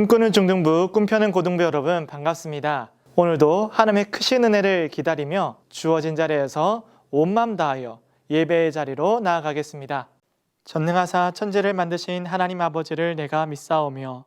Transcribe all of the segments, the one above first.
꿈꾸는 중등부, 꿈펴는 고등부 여러분 반갑습니다. 오늘도 하나님의 크신 은혜를 기다리며 주어진 자리에서 온 마음 다하여 예배의 자리로 나아가겠습니다. 전능하사 천지를 만드신 하나님 아버지를 내가 믿사오며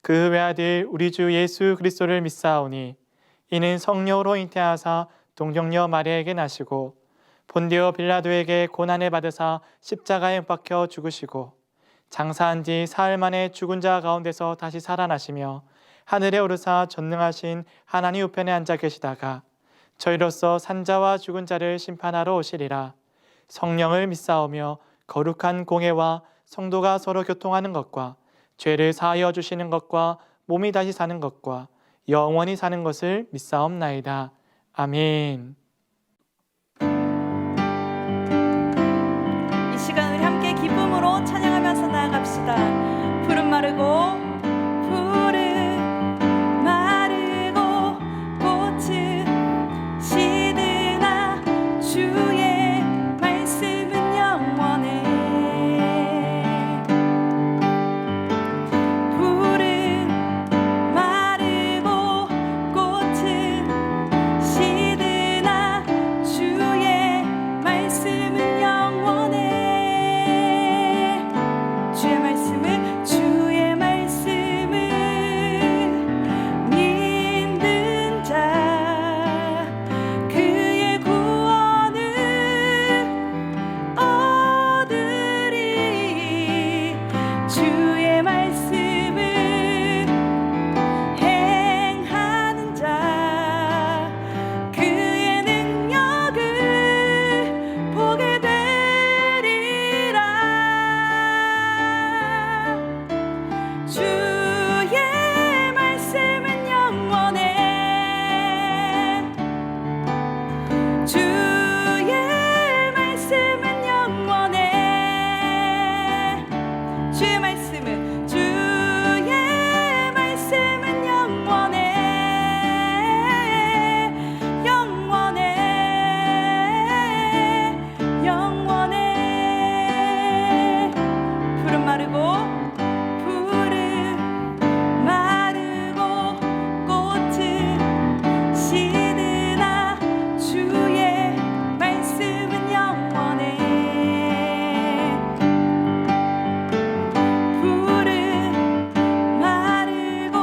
그 외아들 우리 주 예수 그리스도를 믿사오니 이는 성령으로 잉태하사 동정녀 마리아에게 나시고 본디오 빌라도에게 고난을 받으사 십자가에 못 박혀 죽으시고 장사한 지 사흘 만에 죽은 자 가운데서 다시 살아나시며 하늘에 오르사 전능하신 하나님 우편에 앉아 계시다가 저희로서 산자와 죽은 자를 심판하러 오시리라. 성령을 믿사오며 거룩한 공회와 성도가 서로 교통하는 것과 죄를 사하여 주시는 것과 몸이 다시 사는 것과 영원히 사는 것을 믿사옵나이다. 아멘. 이 시간을 함께 기쁨으로 찬양하면서 나아갑시다. 푸른 마르고 꽃은 시드나 주의 말씀은 영원해. 푸른 마르고 꽃은 시드나 주의 말씀은 영원해. 주의 말씀을 믿는 자 그의 구원을 얻으리. 주의 말씀을 행하는 자 그의 능력을 보게 되리라. 주의 말씀은 영원해. 주의 말씀은 영원해. 주의 말씀은 영원해. 영원해. 푸른 마르고 꽃은 시드나 주의 말씀은 영원해. 푸른 마르고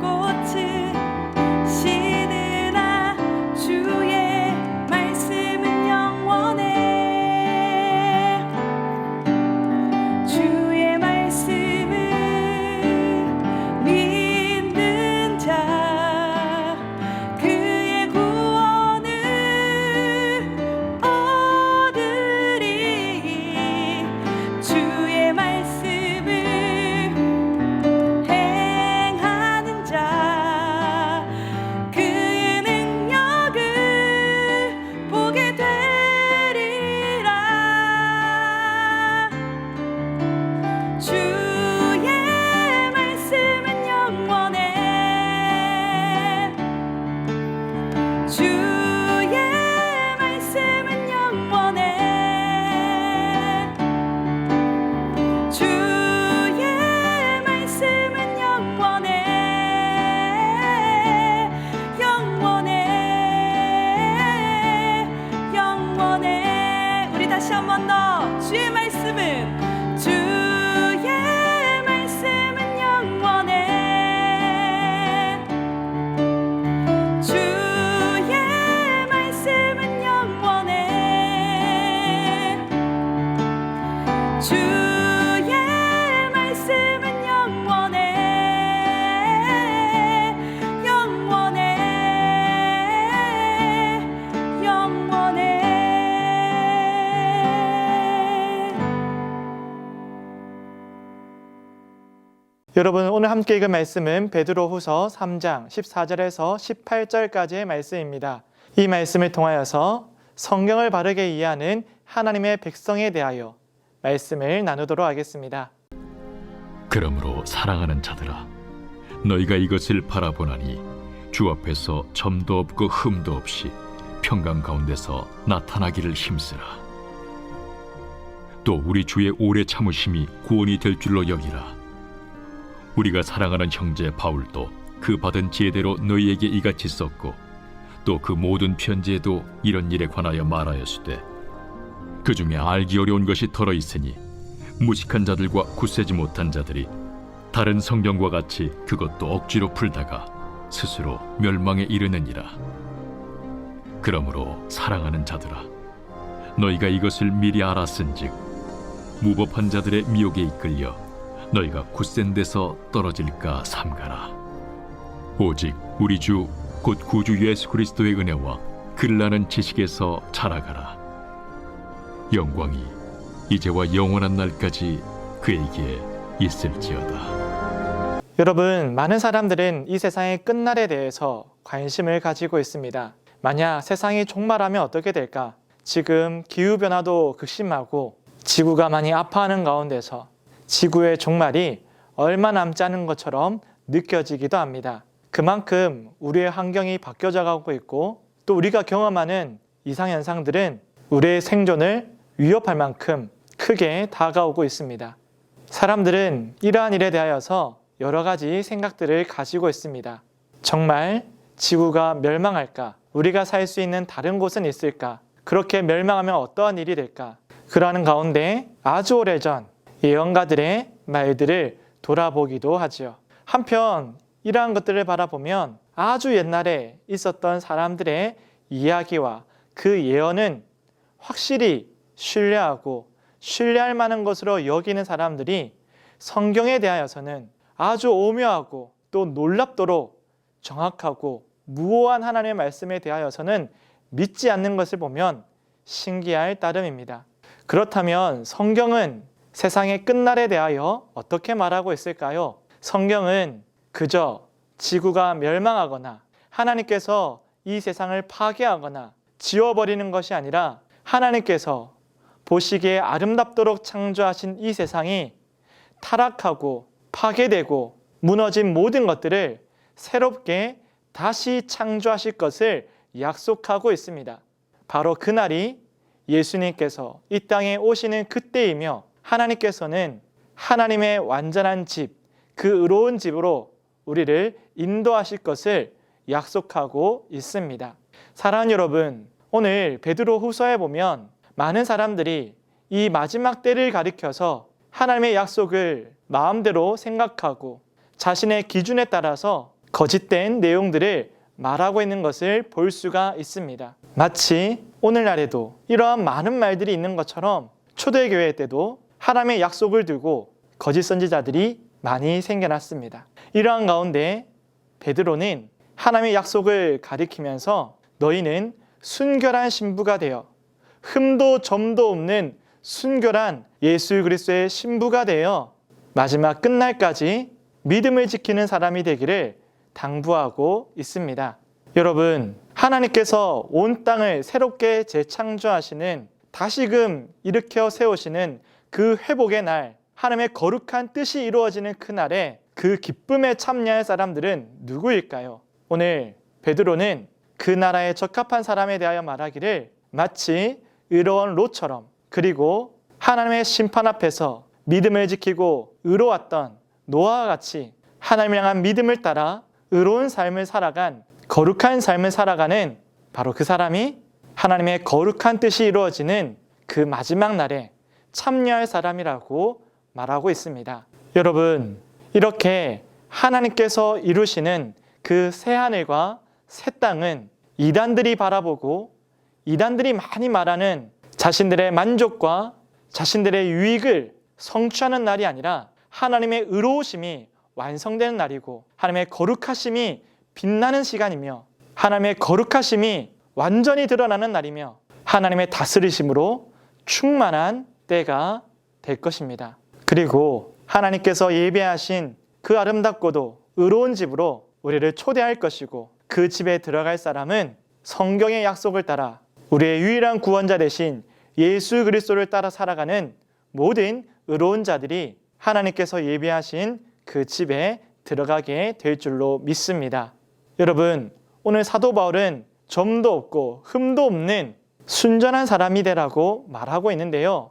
꽃은 시드나 주의 말씀은 영원해. 주의 말씀을 믿는 자 그의 구원을 얻으리. 주의 말씀을 행하는 자 그의 능력을 보게 되리라. 주의 말씀은 영원해. 주의 말씀은 영원해. 주의 말씀은 영원해. 영원해. 우리 다시 한 번 더. 주의 말씀은 영원해. 주의 말씀은 영원해. 주의 말씀은 영원해. 영원해. 여러분, 오늘 함께 읽은 말씀은 베드로후서 3장 14절에서 18절까지의 말씀입니다. 이 말씀을 통하여서 성경을 바르게 이해하는 하나님의 백성에 대하여 말씀을 나누도록 하겠습니다. 그러므로 사랑하는 자들아, 너희가 이것을 바라보나니 주 앞에서 점도 없고 흠도 없이 평강 가운데서 나타나기를 힘쓰라. 또 우리 주의 오래 참으심이 구원이 될 줄로 여기라. 우리가 사랑하는 형제 바울도 그 받은 지혜대로 너희에게 이같이 썼고 또 그 모든 편지에도 이런 일에 관하여 말하였으되 그 중에 알기 어려운 것이 덜어 있으니 무식한 자들과 굳세지 못한 자들이 다른 성경과 같이 그것도 억지로 풀다가 스스로 멸망에 이르느니라. 그러므로 사랑하는 자들아, 너희가 이것을 미리 알았은즉 무법한 자들의 미혹에 이끌려 너희가 굳센 데서 떨어질까 삼가라. 오직 우리 주 곧 구주 예수 그리스도의 은혜와 그를 아는 지식에서 자라가라. 영광이 이제와 영원한 날까지 그에게 있을지어다. 여러분, 많은 사람들은 이 세상의 끝날에 대해서 관심을 가지고 있습니다. 만약 세상이 종말하면 어떻게 될까? 지금 기후변화도 극심하고 지구가 많이 아파하는 가운데서 지구의 종말이 얼마 남지 않은 것처럼 느껴지기도 합니다. 그만큼 우리의 환경이 바뀌어져 가고 있고 또 우리가 경험하는 이상현상들은 우리의 생존을 위협할 만큼 크게 다가오고 있습니다. 사람들은 이러한 일에 대하여서 여러 가지 생각들을 가지고 있습니다. 정말 지구가 멸망할까? 우리가 살 수 있는 다른 곳은 있을까? 그렇게 멸망하면 어떠한 일이 될까? 그러는 가운데 아주 오래전 예언가들의 말들을 돌아보기도 하지요. 한편 이러한 것들을 바라보면 아주 옛날에 있었던 사람들의 이야기와 그 예언은 확실히 신뢰하고 신뢰할 만한 것으로 여기는 사람들이 성경에 대하여서는 아주 오묘하고 또 놀랍도록 정확하고 무오한 하나님의 말씀에 대하여서는 믿지 않는 것을 보면 신기할 따름입니다. 그렇다면 성경은 세상의 끝날에 대하여 어떻게 말하고 있을까요? 성경은 그저 지구가 멸망하거나 하나님께서 이 세상을 파괴하거나 지워버리는 것이 아니라 하나님께서 보시기에 아름답도록 창조하신 이 세상이 타락하고 파괴되고 무너진 모든 것들을 새롭게 다시 창조하실 것을 약속하고 있습니다. 바로 그날이 예수님께서 이 땅에 오시는 그때이며 하나님께서는 하나님의 완전한 집, 그 의로운 집으로 우리를 인도하실 것을 약속하고 있습니다. 사랑하는 여러분, 오늘 베드로 후서에 보면 많은 사람들이 이 마지막 때를 가리켜서 하나님의 약속을 마음대로 생각하고 자신의 기준에 따라서 거짓된 내용들을 말하고 있는 것을 볼 수가 있습니다. 마치 오늘날에도 이러한 많은 말들이 있는 것처럼 초대교회 때도 하나님의 약속을 두고 거짓 선지자들이 많이 생겨났습니다. 이러한 가운데 베드로는 하나님의 약속을 가리키면서 너희는 순결한 신부가 되어 흠도 점도 없는 순결한 예수 그리스도의 신부가 되어 마지막 끝날까지 믿음을 지키는 사람이 되기를 당부하고 있습니다. 여러분, 하나님께서 온 땅을 새롭게 재창조하시는 다시금 일으켜 세우시는 그 회복의 날, 하나님의 거룩한 뜻이 이루어지는 그날에 그 기쁨에 참여할 사람들은 누구일까요? 오늘 베드로는 그 나라에 적합한 사람에 대하여 말하기를 마치 의로운 롯처럼 그리고 하나님의 심판 앞에서 믿음을 지키고 의로웠던 노아와 같이 하나님을 향한 믿음을 따라 의로운 삶을 살아간 거룩한 삶을 살아가는 바로 그 사람이 하나님의 거룩한 뜻이 이루어지는 그 마지막 날에 참여할 사람이라고 말하고 있습니다. 여러분, 이렇게 하나님께서 이루시는 그 새하늘과 새 땅은 이단들이 바라보고 이단들이 많이 말하는 자신들의 만족과 자신들의 유익을 성취하는 날이 아니라 하나님의 의로우심이 완성되는 날이고 하나님의 거룩하심이 빛나는 시간이며 하나님의 거룩하심이 완전히 드러나는 날이며 하나님의 다스리심으로 충만한 때가 될 것입니다. 그리고 하나님께서 예배하신 그 아름답고도 의로운 집으로 우리를 초대할 것이고 그 집에 들어갈 사람은 성경의 약속을 따라 우리의 유일한 구원자 되신 예수 그리스도를 따라 살아가는 모든 의로운 자들이 하나님께서 예배하신 그 집에 들어가게 될 줄로 믿습니다. 여러분, 오늘 사도 바울은 점도 없고 흠도 없는 순전한 사람이 되라고 말하고 있는데요.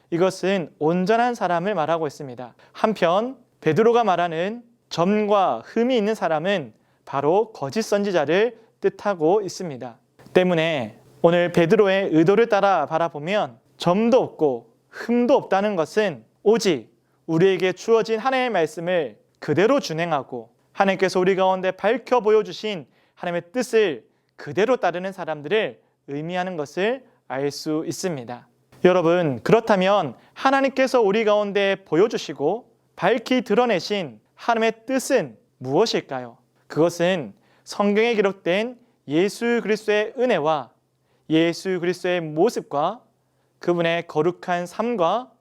이것은 온전한 사람을 말하고 있습니다. 한편 베드로가 말하는 점과 흠이 있는 사람은 바로 거짓 선지자를 뜻하고 있습니다. 때문에 오늘 베드로의 의도를 따라 바라보면 점도 없고 흠도 없다는 것은 오직 우리에게 주어진 하나님의 말씀을 그대로 준행하고 하나님께서 우리 가운데 밝혀 보여주신 하나님의 뜻을 그대로 따르는 사람들을 의미하는 것을 알 수 있습니다. 여러분, 그렇다면 하나님께서 우리 가운데 보여주시고 밝히 드러내신 하나님의 뜻은 무엇일까요? 그것은 성경에 기록된 예수 그리스도의 은혜와 예수 그리스도의 모습과 그분의 거룩한 삶과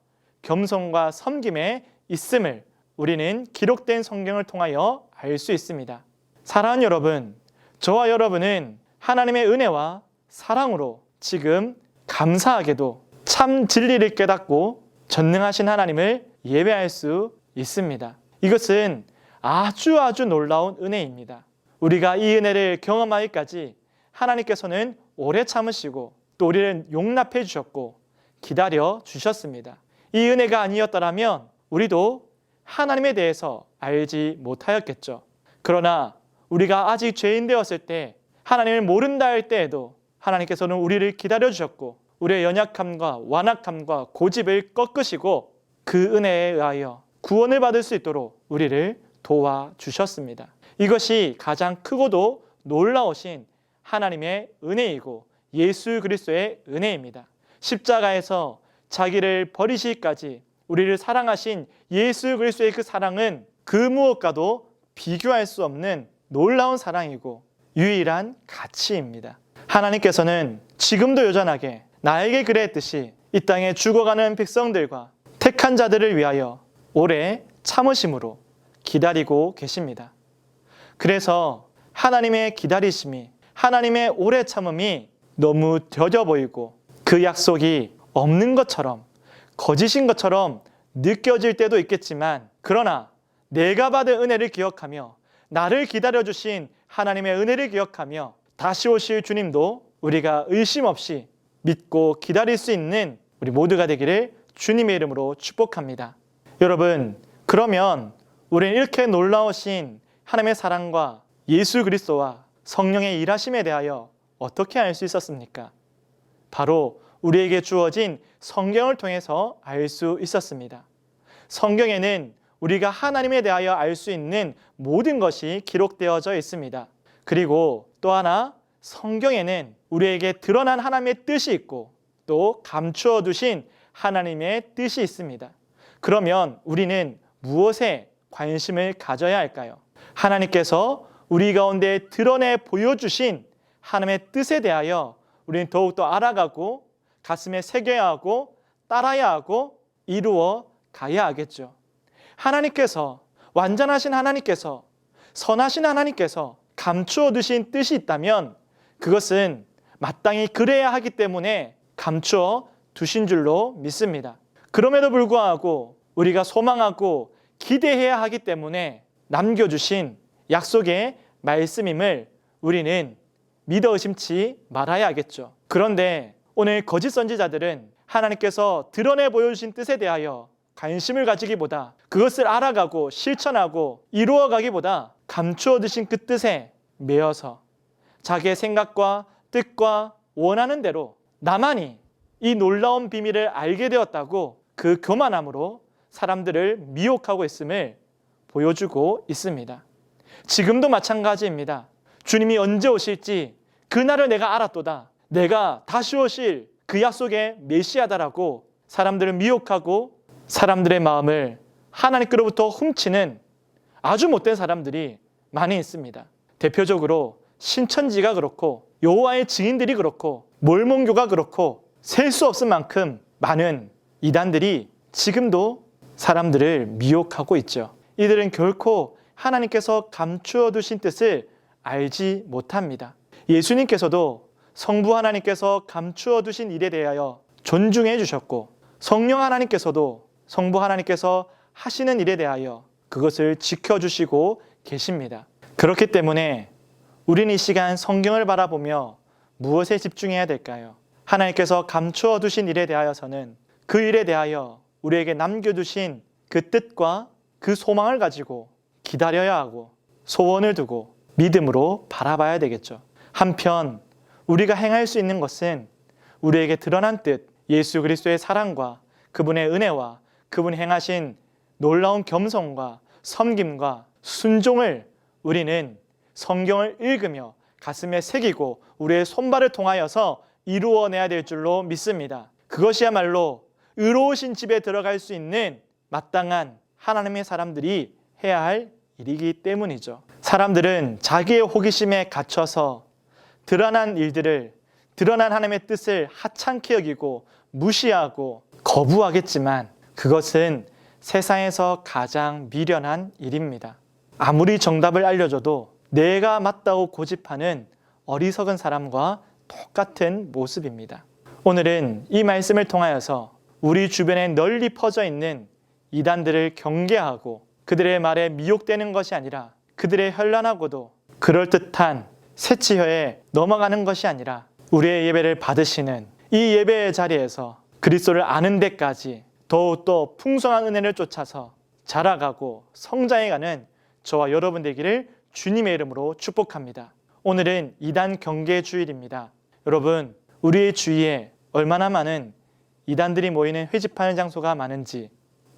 겸손과 섬김에 있음을 우리는 기록된 성경을 통하여 알 수 있습니다. 사랑하는 여러분, 저와 여러분은 하나님의 은혜와 사랑으로 지금 감사하게도 참 진리를 깨닫고 전능하신 하나님을 예배할 수 있습니다. 이것은 아주 놀라운 은혜입니다. 우리가 이 은혜를 경험하기까지 하나님께서는 오래 참으시고 또 우리를 용납해 주셨고 기다려 주셨습니다. 이 은혜가 아니었더라면 우리도 하나님에 대해서 알지 못하였겠죠. 그러나 우리가 아직 죄인 되었을 때 하나님을 모른다 할 때에도 하나님께서는 우리를 기다려 주셨고 우리의 연약함과 완악함과 고집을 꺾으시고 그 은혜에 의하여 구원을 받을 수 있도록 우리를 도와주셨습니다. 이것이 가장 크고도 놀라우신 하나님의 은혜이고 예수 그리스도의 은혜입니다. 십자가에서 자기를 버리시기까지 우리를 사랑하신 예수 그리스도의 그 사랑은 그 무엇과도 비교할 수 없는 놀라운 사랑이고 유일한 가치입니다. 하나님께서는 지금도 여전하게 나에게 그랬듯이 이 땅에 죽어가는 백성들과 택한 자들을 위하여 오래 참으심으로 기다리고 계십니다. 그래서 하나님의 기다리심이, 하나님의 오래 참음이 너무 더뎌 보이고 그 약속이 없는 것처럼, 거짓인 것처럼 느껴질 때도 있겠지만, 그러나 내가 받은 은혜를 기억하며 나를 기다려주신 하나님의 은혜를 기억하며 다시 오실 주님도 우리가 의심 없이 믿고 기다릴 수 있는 우리 모두가 되기를 주님의 이름으로 축복합니다. 여러분, 그러면 우리는 이렇게 놀라우신 하나님의 사랑과 예수 그리스도와 성령의 일하심에 대하여 어떻게 알 수 있었습니까? 바로 우리에게 주어진 성경을 통해서 알 수 있었습니다. 성경에는 우리가 하나님에 대하여 알 수 있는 모든 것이 기록되어져 있습니다. 그리고 또 하나, 성경에는 우리에게 드러난 하나님의 뜻이 있고 또 감추어 두신 하나님의 뜻이 있습니다. 그러면 우리는 무엇에 관심을 가져야 할까요? 하나님께서 우리 가운데 드러내 보여주신 하나님의 뜻에 대하여 우리는 더욱더 알아가고 가슴에 새겨야 하고 따라야 하고 이루어 가야 하겠죠. 하나님께서, 완전하신 하나님께서, 선하신 하나님께서 감추어 두신 뜻이 있다면 그것은 마땅히 그래야 하기 때문에 감추어 두신 줄로 믿습니다. 그럼에도 불구하고 우리가 소망하고 기대해야 하기 때문에 남겨주신 약속의 말씀임을 우리는 믿어 의심치 말아야 하겠죠. 그런데 오늘 거짓 선지자들은 하나님께서 드러내 보여주신 뜻에 대하여 관심을 가지기보다 그것을 알아가고 실천하고 이루어가기보다 감추어 두신 그 뜻에 매여서 자기의 생각과 뜻과 원하는 대로 나만이 이 놀라운 비밀을 알게 되었다고 그 교만함으로 사람들을 미혹하고 있음을 보여주고 있습니다. 지금도 마찬가지입니다. 주님이 언제 오실지 그날을 내가 알았도다. 내가 다시 오실 그 약속의 메시아다라고 사람들을 미혹하고 사람들의 마음을 하나님께로부터 훔치는 아주 못된 사람들이 많이 있습니다. 대표적으로 신천지가 그렇고 여호와의 증인들이 그렇고 몰몬교가 그렇고 셀 수 없을 만큼 많은 이단들이 지금도 사람들을 미혹하고 있죠. 이들은 결코 하나님께서 감추어 두신 뜻을 알지 못합니다. 예수님께서도 성부 하나님께서 감추어 두신 일에 대하여 존중해 주셨고 성령 하나님께서도 성부 하나님께서 하시는 일에 대하여 그것을 지켜주시고 계십니다. 그렇기 때문에 우리는 이 시간 성경을 바라보며 무엇에 집중해야 될까요? 하나님께서 감추어 두신 일에 대하여서는 그 일에 대하여 우리에게 남겨두신 그 뜻과 그 소망을 가지고 기다려야 하고 소원을 두고 믿음으로 바라봐야 되겠죠. 한편 우리가 행할 수 있는 것은 우리에게 드러난 뜻 예수 그리스도의 사랑과 그분의 은혜와 그분이 행하신 놀라운 겸손과 섬김과 순종을 우리는 성경을 읽으며 가슴에 새기고 우리의 손발을 통하여서 이루어내야 될 줄로 믿습니다. 그것이야말로 의로우신 집에 들어갈 수 있는 마땅한 하나님의 사람들이 해야 할 일이기 때문이죠. 사람들은 자기의 호기심에 갇혀서 드러난 일들을, 드러난 하나님의 뜻을 하찮게 여기고 무시하고 거부하겠지만 그것은 세상에서 가장 미련한 일입니다. 아무리 정답을 알려줘도 내가 맞다고 고집하는 어리석은 사람과 똑같은 모습입니다. 오늘은 이 말씀을 통하여서 우리 주변에 널리 퍼져 있는 이단들을 경계하고 그들의 말에 미혹되는 것이 아니라 그들의 현란하고도 그럴듯한 새치혀에 넘어가는 것이 아니라 우리의 예배를 받으시는 이 예배의 자리에서 그리스도를 아는 데까지 더욱더 풍성한 은혜를 쫓아서 자라가고 성장해가는 저와 여러분 되기를 주님의 이름으로 축복합니다. 오늘은 이단 경계 주일입니다. 여러분, 우리의 주위에 얼마나 많은 이단들이 모이는 회집하는 장소가 많은지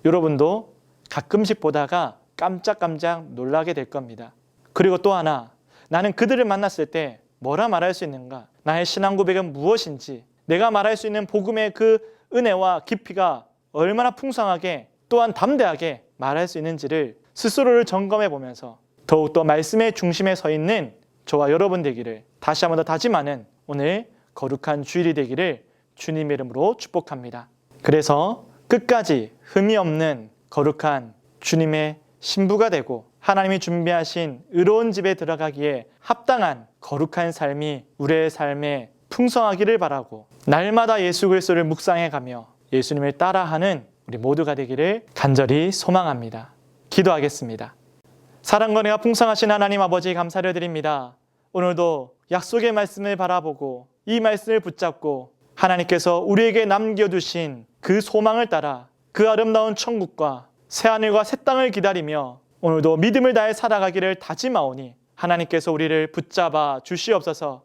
여러분도 가끔씩 보다가 깜짝깜짝 놀라게 될 겁니다. 그리고 또 하나, 나는 그들을 만났을 때 뭐라 말할 수 있는가? 나의 신앙 고백은 무엇인지, 내가 말할 수 있는 복음의 그 은혜와 깊이가 얼마나 풍성하게 또한 담대하게 말할 수 있는지를 스스로를 점검해 보면서 더욱더 말씀의 중심에 서 있는 저와 여러분 되기를 다시 한번 더 다짐하는 오늘 거룩한 주일이 되기를 주님의 이름으로 축복합니다. 그래서 끝까지 흠이 없는 거룩한 주님의 신부가 되고 하나님이 준비하신 의로운 집에 들어가기에 합당한 거룩한 삶이 우리의 삶에 풍성하기를 바라고 날마다 예수 그리스도를 묵상해 가며 예수님을 따라하는 우리 모두가 되기를 간절히 소망합니다. 기도하겠습니다. 사랑과 은혜가 풍성하신 하나님 아버지 감사를 드립니다. 오늘도 약속의 말씀을 바라보고 이 말씀을 붙잡고 하나님께서 우리에게 남겨두신 그 소망을 따라 그 아름다운 천국과 새하늘과 새 땅을 기다리며 오늘도 믿음을 다해 살아가기를 다짐하오니 하나님께서 우리를 붙잡아 주시옵소서.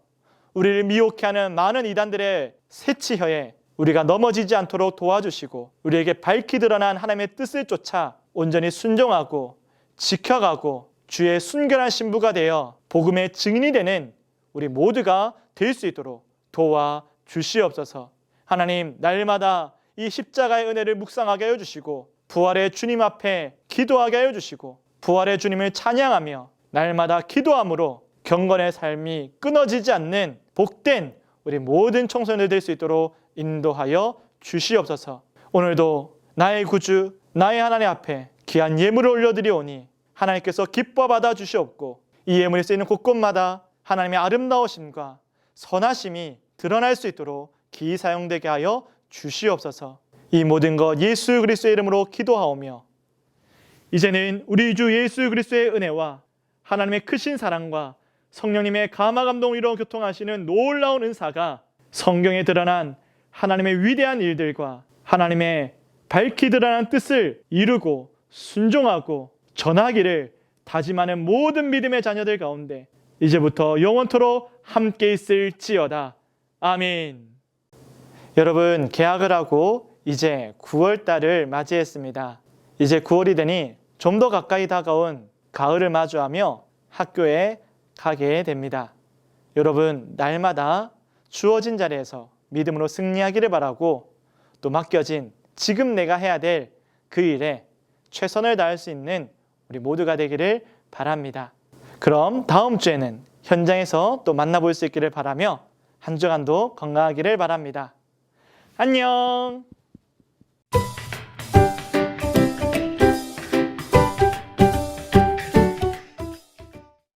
우리를 미혹해 하는 많은 이단들의 새치혀에 우리가 넘어지지 않도록 도와주시고 우리에게 밝히 드러난 하나님의 뜻을 쫓아 온전히 순종하고 지켜가고 주의 순결한 신부가 되어 복음의 증인이 되는 우리 모두가 될 수 있도록 도와 주시옵소서. 하나님, 날마다 이 십자가의 은혜를 묵상하게 하여 주시고 부활의 주님 앞에 기도하게 하여 주시고 부활의 주님을 찬양하며 날마다 기도함으로 경건의 삶이 끊어지지 않는 복된 우리 모든 청소년들 될 수 있도록 인도하여 주시옵소서. 오늘도 나의 구주 나의 하나님 앞에 귀한 예물을 올려드리오니 하나님께서 기뻐 받아 주시옵고 이 예물이 쓰이는 곳곳마다 하나님의 아름다우심과 선하심이 드러날 수 있도록 기이 사용되게 하여 주시옵소서. 이 모든 것 예수 그리스도의 이름으로 기도하오며 이제는 우리 주 예수 그리스도의 은혜와 하나님의 크신 사랑과 성령님의 감화 감동으로 교통하시는 놀라운 은사가 성경에 드러난 하나님의 위대한 일들과 하나님의 밝히 드러난 뜻을 이루고 순종하고 전하기를 다짐하는 모든 믿음의 자녀들 가운데 이제부터 영원토록 함께 있을지어다. 아멘. 여러분, 개학을 하고 이제 9월달을 맞이했습니다. 이제 9월이 되니 좀 더 가까이 다가온 가을을 마주하며 학교에 가게 됩니다. 여러분, 날마다 주어진 자리에서 믿음으로 승리하기를 바라고 또 맡겨진 지금 내가 해야 될 그 일에 최선을 다할 수 있는 우리 모두가 되기를 바랍니다. 그럼 다음 주에는 현장에서 또 만나볼 수 있기를 바라며 한 주간도 건강하기를 바랍니다. 안녕.